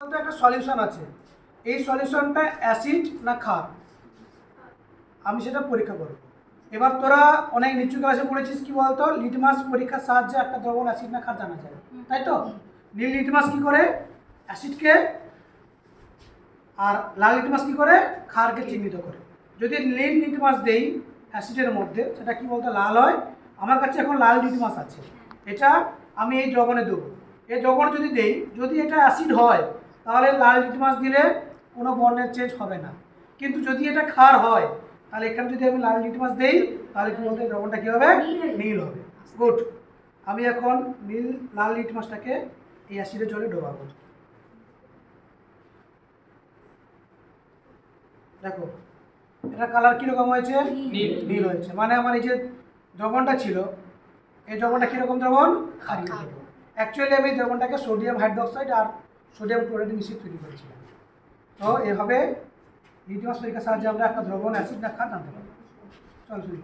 একটা সলিউশন আছে, এই সলিউশনটা অ্যাসিড না ক্ষার আমি সেটা পরীক্ষা করব। এবার তোরা অনেক নিচু ক্লাসে পড়েছিস কি বলতো, লিটমাস পরীক্ষার সাহায্যে একটা দ্রবণ অ্যাসিড না ক্ষার জানা যায়, তাই তো? নীল লিটমাস কি করে অ্যাসিডকে, আর লাল লিটমাস কি করে ক্ষারকে চিহ্নিত করে। যদি নীল লিটমাস দেই অ্যাসিডের মধ্যে, সেটা কি বলতো লাল হয়। আমার কাছে এখন লাল লিটমাস আছে, এটা আমি এই দ্রবণে দেবো। এই দ্রবণ যদি দেই, যদি এটা অ্যাসিড হয় তাহলে লাল লিটমাস দিলে কোনো বর্ণের চেঞ্জ হবে না, কিন্তু যদি এটা ক্ষার হয় তাহলে এখানে যদি আমি লাল লিটমাস দেই তাহলে কি বলতে দ্রবণটা কী হবে, নীল হবে। গুড, আমি এখন লাল লিটমাসটাকে এই অ্যাসিডের জলে ডোবাবো। দেখো এটা কালার কীরকম হয়েছে, নীল হয়েছে। মানে আমার এই যে দ্রবণটা ছিল, এই দ্রবণটা কীরকম দ্রবণ, ক্ষারীয় দ্রবণ। অ্যাকচুয়ালি আমি এই দ্রবণটাকে সোডিয়াম হাইড্রোক্সাইড আর সোডিয়াম ক্লোরাইড মিশিয়ে তৈরি করেছিলাম। তো এভাবে লিটমাস পরীক্ষার সাহায্যে আমরা একটা দ্রবণ অ্যাসিড না ক্ষার জানতে পারবো। চল শুনি।